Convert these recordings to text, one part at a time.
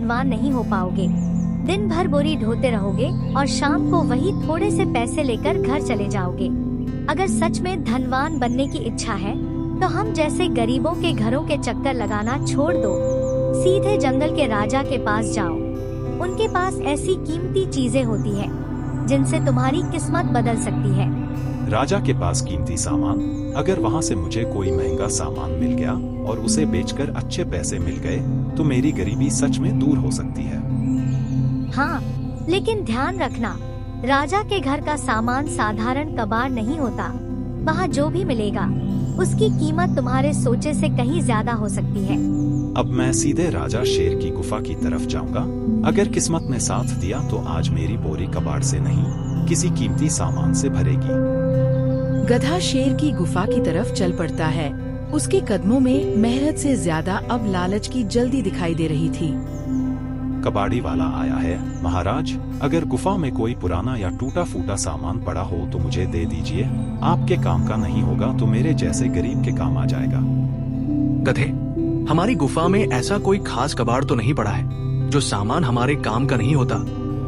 धनवान नहीं हो पाओगे। दिन भर बोरी ढोते रहोगे और शाम को वही थोड़े से पैसे लेकर घर चले जाओगे। अगर सच में धनवान बनने की इच्छा है तो हम जैसे गरीबों के घरों के चक्कर लगाना छोड़ दो, सीधे जंगल के राजा के पास जाओ। उनके पास ऐसी कीमती चीजें होती है जिनसे तुम्हारी किस्मत बदल सकती है। राजा के पास कीमती सामान? अगर वहाँ से मुझे कोई महंगा सामान मिल गया और उसे बेचकर अच्छे पैसे मिल गए तो मेरी गरीबी सच में दूर हो सकती है। हाँ, लेकिन ध्यान रखना, राजा के घर का सामान साधारण कबाड़ नहीं होता। वहाँ जो भी मिलेगा उसकी कीमत तुम्हारे सोचे से कहीं ज्यादा हो सकती है। अब मैं सीधे राजा शेर की गुफा की तरफ जाऊंगा। अगर किस्मत ने साथ दिया तो आज मेरी बोरी कबाड़ से नहीं, किसी कीमती सामान से भरेगी। गधा शेर की गुफा की तरफ चल पड़ता है। उसके कदमों में मेहनत से ज्यादा अब लालच की जल्दी दिखाई दे रही थी। कबाड़ी वाला आया है। महाराज, अगर गुफा में कोई पुराना या टूटा फूटा सामान पड़ा हो तो मुझे दे दीजिए। आपके काम का नहीं होगा तो मेरे जैसे गरीब के काम आ जाएगा। गधे, हमारी गुफा में ऐसा कोई खास कबाड़ तो नहीं पड़ा है। जो सामान हमारे काम का नहीं होता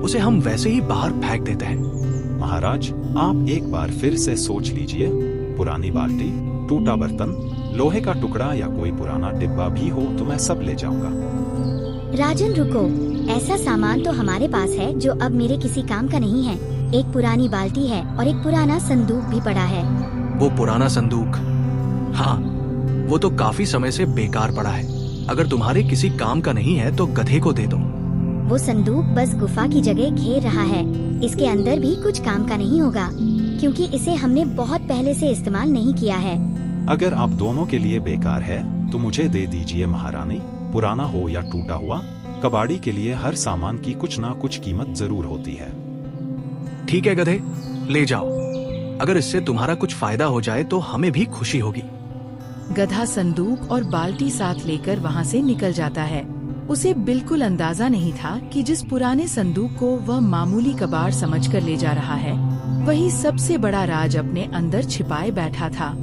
उसे हम वैसे ही बाहर फेंक देते हैं। महाराज, आप एक बार फिर से सोच लीजिए। पुरानी बाल्टी, टूटा बर्तन, लोहे का टुकड़ा या कोई पुराना डिब्बा भी हो तो मैं सब ले जाऊंगा। राजन रुको, ऐसा सामान तो हमारे पास है जो अब मेरे किसी काम का नहीं है। एक पुरानी बाल्टी है और एक पुराना संदूक भी पड़ा है। वो पुराना संदूक? हाँ, वो तो काफी समय से बेकार पड़ा है। अगर तुम्हारे किसी काम का नहीं है तो गधे को दे दो। वो संदूक बस गुफा की जगह घेर रहा है। इसके अंदर भी कुछ काम का नहीं होगा क्योंकि इसे हमने बहुत पहले से इस्तेमाल नहीं किया है। अगर आप दोनों के लिए बेकार है तो मुझे दे दीजिए महारानी। पुराना हो या टूटा हुआ, कबाड़ी के लिए हर सामान की कुछ ना कुछ कीमत जरूर होती है। ठीक है गधे, ले जाओ। अगर इससे तुम्हारा कुछ फायदा हो जाए तो हमें भी खुशी होगी। गधा संदूक और बाल्टी साथ लेकर वहाँ से निकल जाता है। उसे बिल्कुल अंदाजा नहीं था कि जिस पुराने संदूक को वह मामूली कबाड़ समझकर ले जा रहा है वही सबसे बड़ा राज अपने अंदर छिपाए बैठा था।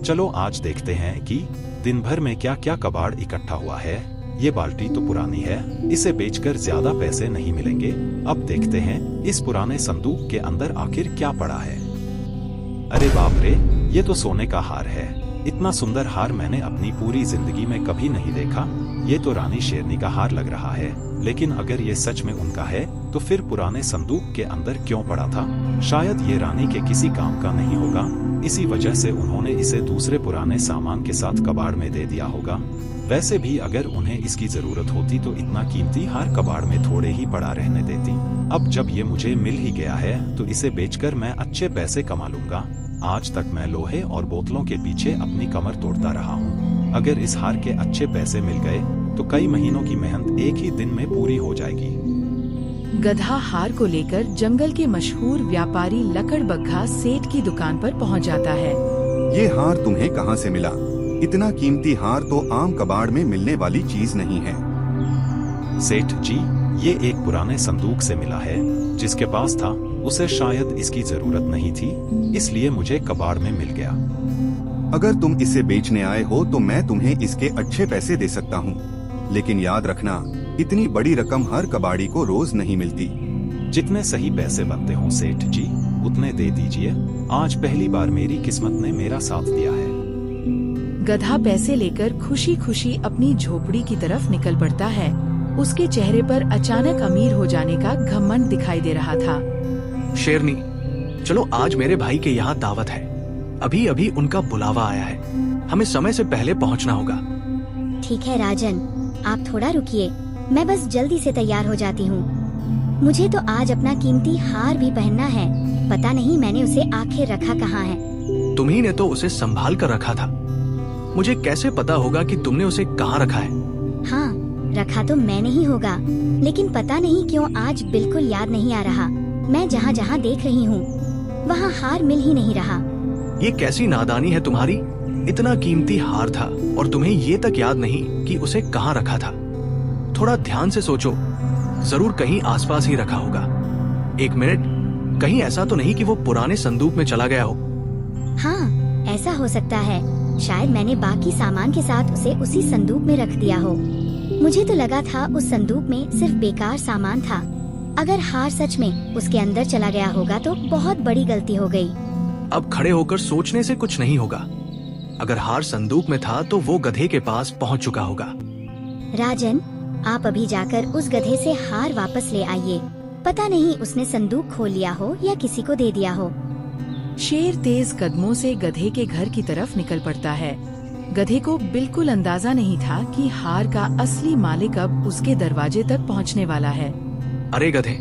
चलो आज देखते हैं कि दिन भर में क्या क्या कबाड़ इकट्ठा हुआ है। ये बाल्टी तो पुरानी है, इसे बेचकर ज्यादा पैसे नहीं मिलेंगे। अब देखते हैं इस पुराने संदूक के अंदर आखिर क्या पड़ा है। अरे बाप रे, ये तो सोने का हार है। इतना सुंदर हार मैंने अपनी पूरी जिंदगी में कभी नहीं देखा। ये तो रानी शेरनी का हार लग रहा है, लेकिन अगर ये सच में उनका है तो फिर पुराने संदूक के अंदर क्यों पड़ा था? शायद ये रानी के किसी काम का नहीं होगा, इसी वजह से उन्होंने इसे दूसरे पुराने सामान के साथ कबाड़ में दे दिया होगा। वैसे भी अगर उन्हें इसकी जरूरत होती तो इतना कीमती हार कबाड़ में थोड़े ही पड़ा रहने देती। अब जब ये मुझे मिल ही गया है तो इसे बेचकर मैं अच्छे पैसे कमा लूंगा। आज तक मैं लोहे और बोतलों के पीछे अपनी कमर तोड़ता रहा हूँ। अगर इस हार के अच्छे पैसे मिल गए तो कई महीनों की मेहनत एक ही दिन में पूरी हो जाएगी। गधा हार को लेकर जंगल के मशहूर व्यापारी लकड़बग्घा सेठ की दुकान पर पहुंच जाता है। ये हार तुम्हें कहाँ से मिला? इतना कीमती हार तो आम कबाड़ में मिलने वाली चीज नहीं है। सेठ जी, ये एक पुराने संदूक से मिला है। जिसके पास था उसे शायद इसकी जरूरत नहीं थी, इसलिए मुझे कबाड़ में मिल गया। अगर तुम इसे बेचने आए हो तो मैं तुम्हें इसके अच्छे पैसे दे सकता हूँ, लेकिन याद रखना इतनी बड़ी रकम हर कबाड़ी को रोज नहीं मिलती। जितने सही पैसे बनते हो सेठ जी उतने दे दीजिए। आज पहली बार मेरी किस्मत ने मेरा साथ दिया है। गधा पैसे लेकर खुशी खुशी अपनी झोपड़ी की तरफ निकल पड़ता है। उसके चेहरे पर अचानक अमीर हो जाने का घमंड दिखाई दे रहा था। शेरनी, चलो आज मेरे भाई के यहाँ दावत है। अभी अभी उनका बुलावा आया है, हमें समय से पहले पहुँचना होगा। ठीक है राजन, आप थोड़ा रुकिए, मैं बस जल्दी से तैयार हो जाती हूँ। मुझे तो आज अपना कीमती हार भी पहनना है। पता नहीं मैंने उसे आखिर रखा कहाँ है। तुम्ही ने तो उसे संभाल कर रखा था, मुझे कैसे पता होगा कि तुमने उसे कहाँ रखा है? हाँ, रखा तो मैंने ही होगा, लेकिन पता नहीं क्यों आज बिल्कुल याद नहीं आ रहा। मैं जहाँ जहाँ देख रही हूँ वहाँ हार मिल ही नहीं रहा। ये कैसी नादानी है तुम्हारी? इतना कीमती हार था और तुम्हें ये तक याद नहीं कि उसे कहाँ रखा था। थोड़ा ध्यान से सोचो, जरूर कहीं आसपास ही रखा होगा। एक मिनट, कहीं ऐसा तो नहीं कि वो पुराने संदूक में चला गया हो? हाँ, ऐसा हो सकता है। शायद मैंने बाकी सामान के साथ उसे उसी संदूक में रख दिया हो। मुझे तो लगा था उस संदूक में सिर्फ बेकार सामान था। अगर हार सच में उसके अंदर चला गया होगा तो बहुत बड़ी गलती हो गई। अब खड़े होकर सोचने से कुछ नहीं होगा। अगर हार संदूक में था तो वो गधे के पास पहुंच चुका होगा। राजन, आप अभी जाकर उस गधे से हार वापस ले आइए। पता नहीं उसने संदूक खोल लिया हो या किसी को दे दिया हो। शेर तेज कदमों से गधे के घर की तरफ निकल पड़ता है। गधे को बिल्कुल अंदाजा नहीं था कि हार का असली मालिक अब उसके दरवाजे तक पहुंचने वाला है। अरे गधे,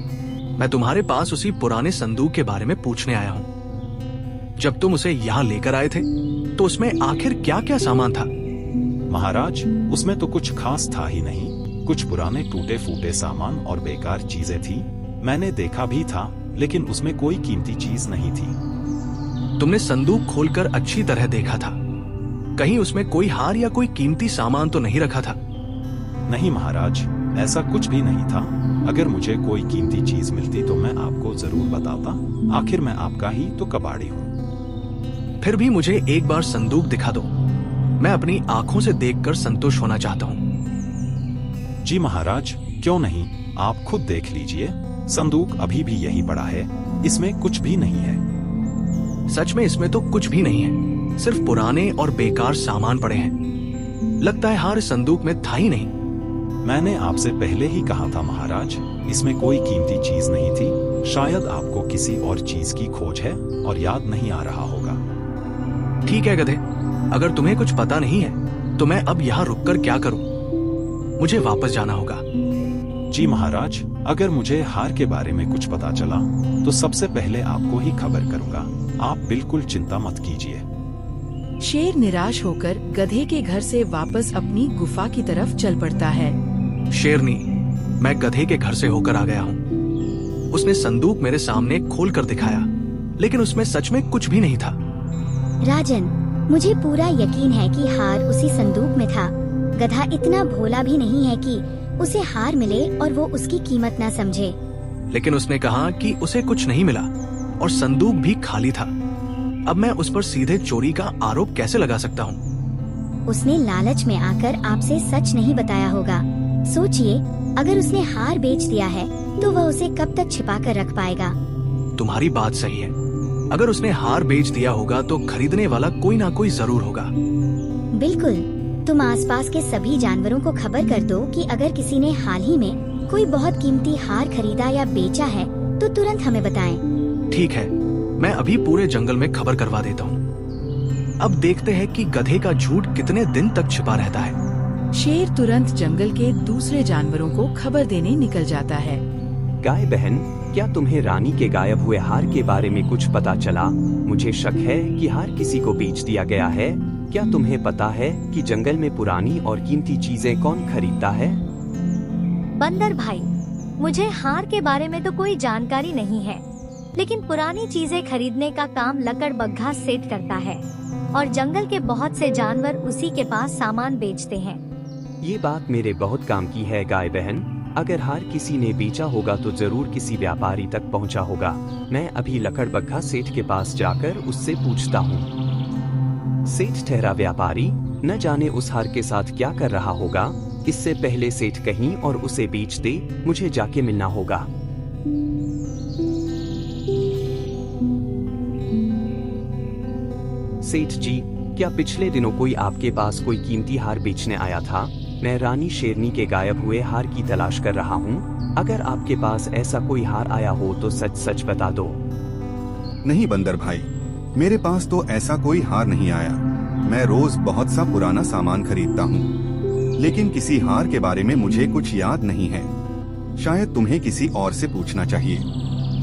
मैं तुम्हारे पास उसी पुराने संदूक के बारे में पूछने आया हूँ। जब तुम उसे यहाँ लेकर आए थे तो उसमें आखिर क्या क्या सामान था? महाराज, उसमें तो कुछ खास था ही नहीं। कुछ पुराने टूटे फूटे सामान और बेकार चीजें थी। मैंने देखा भी था, लेकिन उसमें कोई कीमती चीज नहीं थी। तुमने संदूक खोलकर अच्छी तरह देखा था? कहीं उसमें कोई हार या कोई कीमती सामान तो नहीं रखा था? नहीं महाराज, ऐसा कुछ भी नहीं था। अगर मुझे कोई कीमती चीज मिलती तो मैं आपको जरूर बताता। आखिर मैं आपका ही तो कबाड़ी हूँ। फिर भी मुझे एक बार संदूक दिखा दो। मैं अपनी आंखों से देखकर संतुष्ट होना चाहता हूँ। जी महाराज, क्यों नहीं, आप खुद देख लीजिए। संदूक अभी भी यही पड़ा है, इसमें कुछ भी नहीं है। सच में इसमें तो कुछ भी नहीं है, सिर्फ पुराने और बेकार सामान पड़े हैं। लगता है हार इस संदूक में था ही नहीं। मैंने आपसे पहले ही कहा था महाराज, इसमें कोई कीमती चीज नहीं थी। शायद आपको किसी और चीज की खोज है और याद नहीं आ रहा होगा। ठीक है गधे, अगर तुम्हें कुछ पता नहीं है तो मैं अब यहाँ रुककर क्या करूँ? मुझे वापस जाना होगा। जी महाराज, अगर मुझे हार के बारे में कुछ पता चला तो सबसे पहले आपको ही खबर करूंगा। आप बिल्कुल चिंता मत कीजिए। शेर निराश होकर गधे के घर से वापस अपनी गुफा की तरफ चल पड़ता है। शेरनी, मैं गधे के घर से होकर आ गया हूँ। उसने संदूक मेरे सामने खोल कर दिखाया, लेकिन उसमें सच में कुछ भी नहीं था। राजन, मुझे पूरा यकीन है कि हार उसी संदूक में था। गधा इतना भोला भी नहीं है कि उसे हार मिले और वो उसकी कीमत ना समझे। लेकिन उसने कहा कि उसे कुछ नहीं मिला और संदूक भी खाली था। अब मैं उस पर सीधे चोरी का आरोप कैसे लगा सकता हूँ? उसने लालच में आकर आपसे सच नहीं बताया होगा। सोचिए, अगर उसने हार बेच दिया है तो वह उसे कब तक छिपा कर रख पाएगा? तुम्हारी बात सही है। अगर उसने हार बेच दिया होगा तो खरीदने वाला कोई ना कोई जरूर होगा। बिल्कुल। तुम आसपास के सभी जानवरों को खबर कर दो कि अगर किसी ने हाल ही में कोई बहुत कीमती हार खरीदा या बेचा है तो तुरंत हमें बताएं। ठीक है, मैं अभी पूरे जंगल में खबर करवा देता हूँ। अब देखते हैं कि गधे का झूठ कितने दिन तक छिपा रहता है। शेर तुरंत जंगल के दूसरे जानवरों को खबर देने निकल जाता है। गाय बहन, क्या तुम्हें रानी के गायब हुए हार के बारे में कुछ पता चला? मुझे शक है कि हार किसी को बेच दिया गया है। क्या तुम्हें पता है कि जंगल में पुरानी और कीमती चीजें कौन खरीदता है? बंदर भाई, मुझे हार के बारे में तो कोई जानकारी नहीं है, लेकिन पुरानी चीजें खरीदने का काम लकड़बग्घा सेठ करता है और जंगल के बहुत से जानवर उसी के पास सामान बेचते हैं। ये बात मेरे बहुत काम की है गाय बहन। अगर हार किसी ने बेचा होगा तो जरूर किसी व्यापारी तक पहुंचा होगा। मैं अभी लकड़बग्घा सेठ के पास जाकर उससे पूछता हूँ। सेठ ठहरा व्यापारी न जाने उस हार के साथ क्या कर रहा होगा। इससे पहले सेठ कहीं और उसे बेच दे, मुझे जाके मिलना होगा। सेठ जी, क्या पिछले दिनों कोई आपके पास कोई कीमती हार बेचने आया था? मैं रानी शेरनी के गायब हुए हार की तलाश कर रहा हूँ। अगर आपके पास ऐसा कोई हार आया हो तो सच सच बता दो। नहीं बंदर भाई, मेरे पास तो ऐसा कोई हार नहीं आया। मैं रोज बहुत सा पुराना सामान खरीदता हूँ, लेकिन किसी हार के बारे में मुझे कुछ याद नहीं है। शायद तुम्हें किसी और से पूछना चाहिए।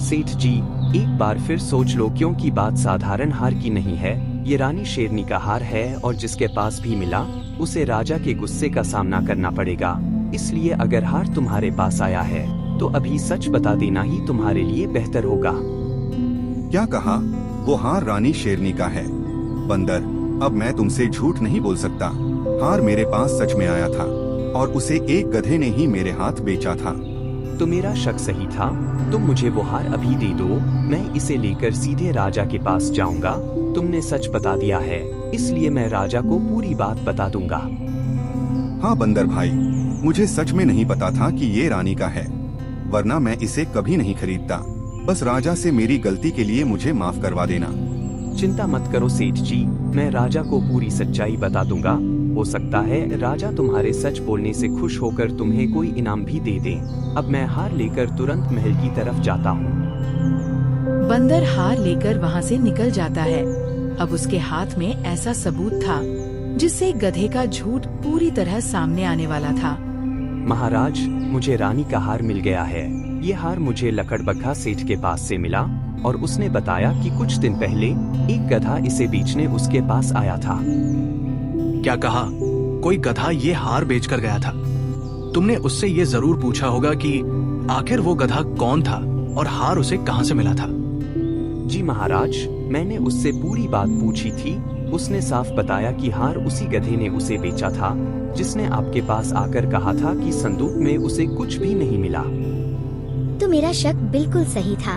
सेठ जी, एक बार फिर सोच लो, क्योंकि बात साधारण हार की नहीं है। ये रानी शेरनी का हार है और जिसके पास भी मिला उसे राजा के गुस्से का सामना करना पड़ेगा। इसलिए अगर हार तुम्हारे पास आया है तो अभी सच बता देना ही तुम्हारे लिए बेहतर होगा। क्या कहा? वो हार रानी शेरनी का है? बंदर, अब मैं तुमसे झूठ नहीं बोल सकता। हार मेरे पास सच में आया था और उसे एक गधे ने ही मेरे हाथ बेचा था। तो मेरा शक सही था। तुम मुझे वो हार अभी दे दो, मैं इसे लेकर सीधे राजा के पास जाऊंगा। तुमने सच बता दिया है, इसलिए मैं राजा को पूरी बात बता दूंगा। हाँ बंदर भाई, मुझे सच में नहीं पता था कि ये रानी का है, वरना मैं इसे कभी नहीं खरीदता। बस राजा से मेरी गलती के लिए मुझे माफ करवा देना। चिंता मत करो सेठ जी, मैं राजा को पूरी सच्चाई बता दूंगा। हो सकता है राजा तुम्हारे सच बोलने से खुश होकर तुम्हें कोई इनाम भी दे दे। अब मैं हार लेकर तुरंत महल की तरफ जाता हूँ। बंदर हार लेकर वहाँ से निकल जाता है। अब उसके हाथ में ऐसा सबूत था जिससे गधे का झूठ पूरी तरह सामने आने वाला था। महाराज, मुझे रानी का हार मिल गया है। ये हार मुझे लकड़बग्घा सेठ के पास से मिला और उसने बताया कि कुछ दिन पहले एक गधा इसे बेचने उसके पास आया था। क्या कहा? कोई गधा ये हार बेचकर गया था? तुमने उससे ये जरूर पूछा होगा कि आखिर वो गधा कौन था और हार उसे कहाँ से मिला था? जी महाराज, मैंने उससे पूरी बात पूछी थी। उसने साफ बताया कि हार उसी गधे ने उसे बेचा था जिसने आपके पास आकर कहा था कि संदूक में उसे कुछ भी नहीं मिला। तो मेरा शक बिल्कुल सही था।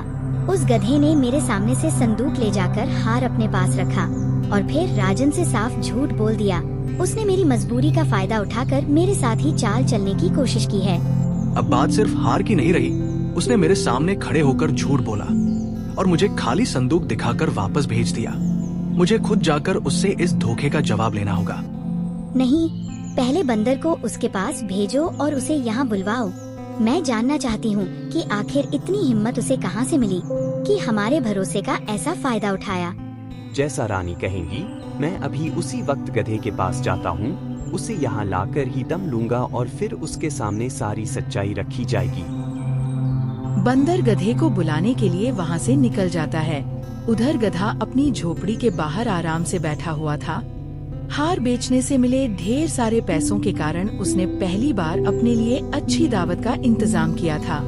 उस गधे ने मेरे सामने से संदूक ले जाकर हार अपने पास रखा और फिर राजन से साफ झूठ बोल दिया। उसने मेरी मजबूरी का फायदा उठाकर मेरे साथ ही चाल चलने की कोशिश की है। अब बात सिर्फ हार की नहीं रही, उसने मेरे सामने खड़े होकर झूठ बोला और मुझे खाली संदूक दिखाकर वापस भेज दिया। मुझे खुद जाकर उससे इस धोखे का जवाब लेना होगा। नहीं, पहले बंदर को उसके पास भेजो और उसे यहाँ बुलवाओ। मैं जानना चाहती हूँ कि आखिर इतनी हिम्मत उसे कहाँ से मिली कि हमारे भरोसे का ऐसा फायदा उठाया। जैसा रानी कहेंगी, मैं अभी उसी वक्त गधे के पास जाता हूँ। उसे यहाँ लाकर ही दम लूंगा और फिर उसके सामने सारी सच्चाई रखी जाएगी। बंदर गधे को बुलाने के लिए वहाँ से निकल जाता है। उधर गधा अपनी झोपड़ी के बाहर आराम से बैठा हुआ था। हार बेचने से मिले ढेर सारे पैसों के कारण उसने पहली बार अपने लिए अच्छी दावत का इंतजाम किया था।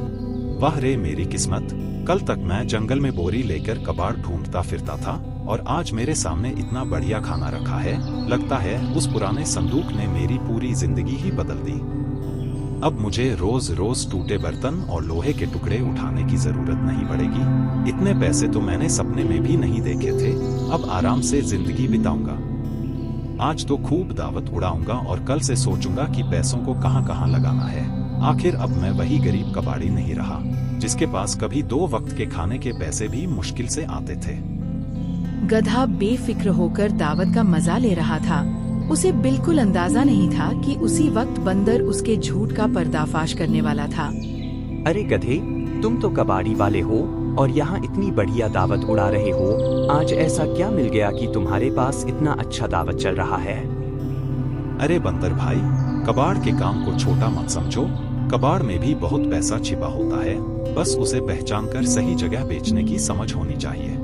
वाह रे मेरी किस्मत, कल तक मैं जंगल में बोरी लेकर कबाड़ ढूंढता फिरता था और आज मेरे सामने इतना बढ़िया खाना रखा है। लगता है उस पुराने संदूक ने मेरी पूरी जिंदगी ही बदल दी। अब मुझे रोज रोज टूटे बर्तन और लोहे के टुकड़े उठाने की जरूरत नहीं पड़ेगी। इतने पैसे तो मैंने सपने में भी नहीं देखे थे। अब आराम से जिंदगी बिताऊंगा। आज तो खूब दावत उड़ाऊंगा और कल से सोचूंगा कि पैसों को कहाँ कहाँ लगाना है। आखिर अब मैं वही गरीब कबाड़ी नहीं रहा जिसके पास कभी 2 वक्त के खाने के पैसे भी मुश्किल से आते थे। गधा बेफिक्र होकर दावत का मजा ले रहा था। उसे बिल्कुल अंदाजा नहीं था कि उसी वक्त बंदर उसके झूठ का पर्दाफाश करने वाला था। अरे गधे, तुम तो कबाड़ी वाले हो और यहाँ इतनी बढ़िया दावत उड़ा रहे हो। आज ऐसा क्या मिल गया कि तुम्हारे पास इतना अच्छा दावत चल रहा है? अरे बंदर भाई, कबाड़ के काम को छोटा मत समझो। कबाड़ में भी बहुत पैसा छिपा होता है। बस उसे पहचान कर सही जगह बेचने की समझ होनी चाहिए।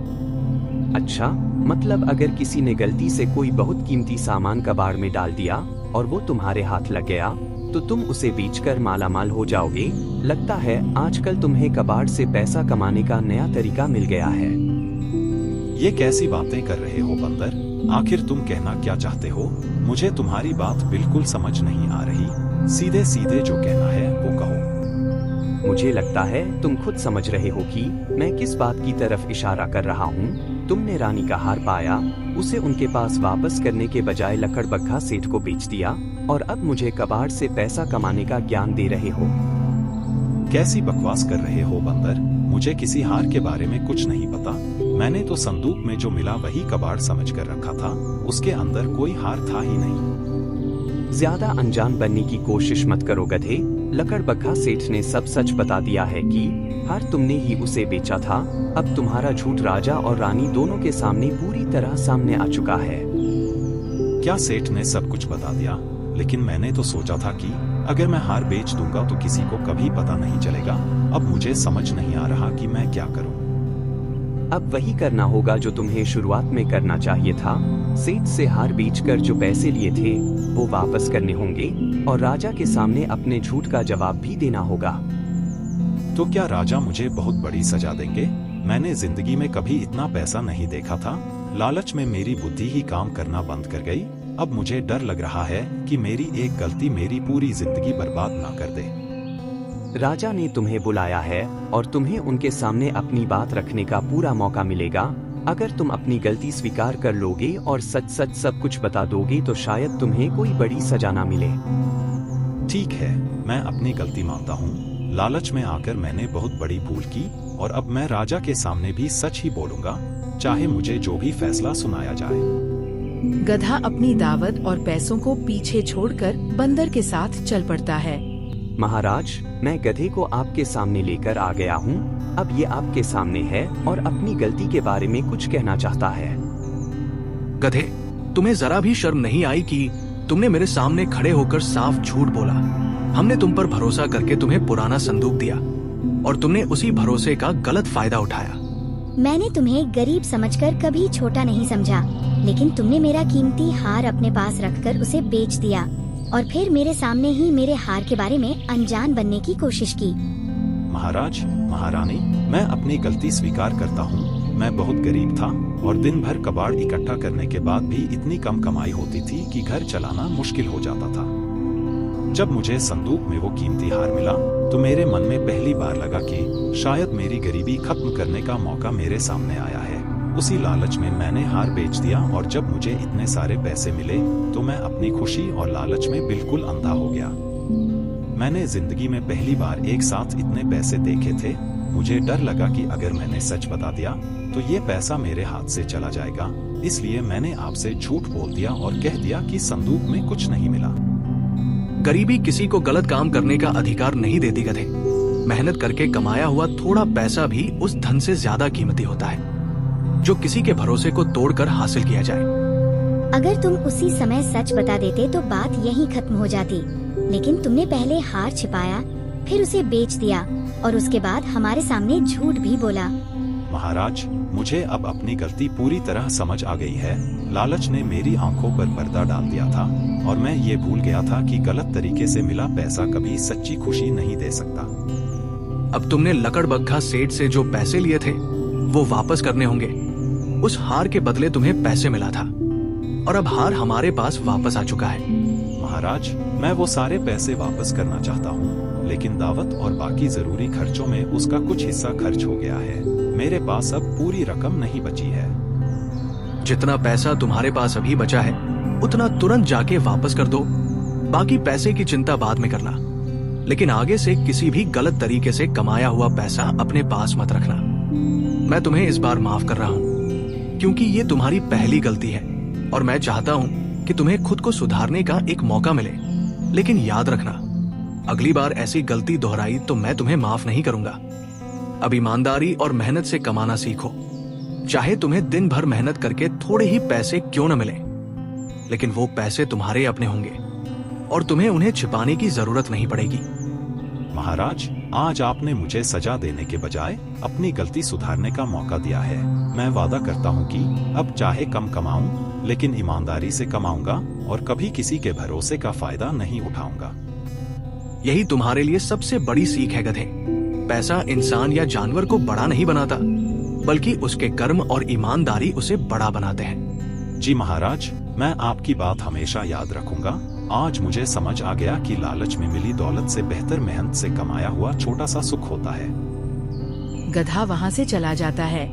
अच्छा, मतलब अगर किसी ने गलती से कोई बहुत कीमती सामान कबाड़ में डाल दिया और वो तुम्हारे हाथ लग गया तो तुम उसे बेचकर मालामाल हो जाओगे। लगता है आजकल तुम्हें कबाड़ से पैसा कमाने का नया तरीका मिल गया है। ये कैसी बातें कर रहे हो बंदर? आखिर तुम कहना क्या चाहते हो? मुझे तुम्हारी बात बिल्कुल समझ नहीं आ रही। सीधे सीधे जो कहना है वो कहो। मुझे लगता है तुम खुद समझ रहे हो कि मैं किस बात की तरफ इशारा कर रहा हूँ। तुमने रानी का हार पाया, उसे उनके पास वापस करने के बजाय लकड़बग्घा सेठ को बेच दिया और अब मुझे कबाड़ से पैसा कमाने का ज्ञान दे रहे हो। कैसी बकवास कर रहे हो बंदर? मुझे किसी हार के बारे में कुछ नहीं पता। मैंने तो संदूक में जो मिला वही कबाड़ समझकर रखा था। उसके अंदर कोई हार था ही नहीं। ज्यादा अनजान बनने की कोशिश मत करो गधे। लकड़बग्घा सेठ ने सब सच बता दिया है कि हार तुमने ही उसे बेचा था। अब तुम्हारा झूठ राजा और रानी दोनों के सामने पूरी तरह सामने आ चुका है। क्या सेठ ने सब कुछ बता दिया? लेकिन मैंने तो सोचा था कि अगर मैं हार बेच दूंगा तो किसी को कभी पता नहीं चलेगा। अब मुझे समझ नहीं आ रहा कि मैं क्या करूं। अब वही करना होगा जो तुम्हें शुरुआत में करना चाहिए था। सेठ से हार बेचकर जो पैसे लिए थे वो वापस करने होंगे और राजा के सामने अपने झूठ का जवाब भी देना होगा। तो क्या राजा मुझे बहुत बड़ी सजा देंगे? मैंने जिंदगी में कभी इतना पैसा नहीं देखा था। लालच में मेरी बुद्धि ही काम करना बंद कर गई। अब मुझे डर लग रहा है कि मेरी एक गलती मेरी पूरी जिंदगी बर्बाद ना कर दे। राजा ने तुम्हें बुलाया है और तुम्हें उनके सामने अपनी बात रखने का पूरा मौका मिलेगा। अगर तुम अपनी गलती स्वीकार कर लोगे और सच सच सब कुछ बता दोगे तो शायद तुम्हें कोई बड़ी सजा ना मिले। ठीक है, मैं अपनी गलती मानता हूँ। लालच में आकर मैंने बहुत बड़ी भूल की और अब मैं राजा के सामने भी सच ही बोलूंगा, चाहे मुझे जो भी फैसला सुनाया जाए। गधा अपनी दावत और पैसों को पीछे छोड़कर बंदर के साथ चल पड़ता है। महाराज, मैं गधे को आपके सामने लेकर आ गया हूँ। अब ये आपके सामने है और अपनी गलती के बारे में कुछ कहना चाहता है। गधे, तुम्हें जरा भी शर्म नहीं आई कि तुमने मेरे सामने खड़े होकर साफ झूठ बोला? हमने तुम पर भरोसा करके तुम्हें पुराना संदूक दिया और तुमने उसी भरोसे का गलत फायदा उठाया। मैंने तुम्हें गरीब समझकर कभी छोटा नहीं समझा, लेकिन तुमने मेरा कीमती हार अपने पास रखकर उसे बेच दिया और फिर मेरे सामने ही मेरे हार के बारे में अनजान बनने की कोशिश की। महाराज, महारानी, मैं अपनी गलती स्वीकार करता हूँ। मैं बहुत गरीब था और दिन भर कबाड़ इकट्ठा करने के बाद भी इतनी कम कमाई होती थी कि घर चलाना मुश्किल हो जाता था। जब मुझे संदूक में वो कीमती हार मिला तो मेरे मन में पहली बार लगा कि शायद मेरी गरीबी खत्म करने का मौका मेरे सामने आया है। उसी लालच में मैंने हार बेच दिया और जब मुझे इतने सारे पैसे मिले तो मैं अपनी खुशी और लालच में बिल्कुल अंधा हो गया। मैंने जिंदगी में पहली बार एक साथ इतने पैसे देखे थे। मुझे डर लगा कि अगर मैंने सच बता दिया तो ये पैसा मेरे हाथ से चला जाएगा, इसलिए मैंने आपसे झूठ बोल दिया और कह दिया कि संदूक में कुछ नहीं मिला। गरीबी किसी को गलत काम करने का अधिकार नहीं देती गधे। मेहनत करके कमाया हुआ थोड़ा पैसा भी उस धन से ज्यादा कीमती होता है जो किसी के भरोसे को तोड़कर हासिल किया जाए। अगर तुम उसी समय सच बता देते तो बात यहीं खत्म हो जाती, लेकिन तुमने पहले हार छिपाया, फिर उसे बेच दिया और उसके बाद हमारे सामने झूठ भी बोला। महाराज, मुझे अब अपनी गलती पूरी तरह समझ आ गई है। लालच ने मेरी आंखों पर पर्दा डाल दिया था और मैं ये भूल गया था कि गलत तरीके से मिला पैसा कभी सच्ची खुशी नहीं दे सकता। अब तुमने लकड़बग्घा सेठ से जो पैसे लिए थे वो वापस करने होंगे। उस हार के बदले तुम्हें पैसे मिला था और अब हार हमारे पास वापस आ चुका है। महाराज, मैं वो सारे पैसे वापस करना चाहता हूँ, लेकिन दावत और बाकी जरूरी खर्चों में उसका कुछ हिस्सा खर्च हो गया है। मेरे पास अब पूरी रकम नहीं बची है। जितना पैसा तुम्हारे पास अभी बचा है उतना तुरंत जाके वापस कर दो। बाकी पैसे की चिंता बाद में करना, लेकिन आगे से किसी भी गलत तरीके से कमाया हुआ पैसा अपने पास मत रखना। मैं तुम्हें इस बार माफ कर रहा हूँ क्योंकि ये तुम्हारी पहली गलती है और मैं चाहता हूँ कि तुम्हें खुद को सुधारने का एक मौका मिले। लेकिन याद रखना, अगली बार ऐसी गलती दोहराई तो मैं तुम्हें माफ नहीं करूंगा। अब ईमानदारी और मेहनत से कमाना सीखो। चाहे तुम्हें दिन भर मेहनत करके थोड़े ही पैसे क्यों न मिले, लेकिन वो पैसे तुम्हारे अपने होंगे और तुम्हें उन्हें छिपाने की जरूरत नहीं पड़ेगी। महाराज, आज आपने मुझे सजा देने के बजाय अपनी गलती सुधारने का मौका दिया है। मैं वादा करता हूँ कि अब चाहे कम कमाऊं, लेकिन ईमानदारी से कमाऊंगा और कभी किसी के भरोसे का फायदा नहीं उठाऊंगा। यही तुम्हारे लिए सबसे बड़ी सीख है गधे। पैसा इंसान या जानवर को बड़ा नहीं बनाता, बल्कि उसके कर्म और ईमानदारी उसे बड़ा बनाते हैं। जी महाराज, मैं आपकी बात हमेशा याद रखूंगा। आज मुझे समझ आ गया कि लालच में मिली दौलत से बेहतर मेहनत से कमाया हुआ छोटा सा सुख होता है। गधा वहाँ से चला जाता है।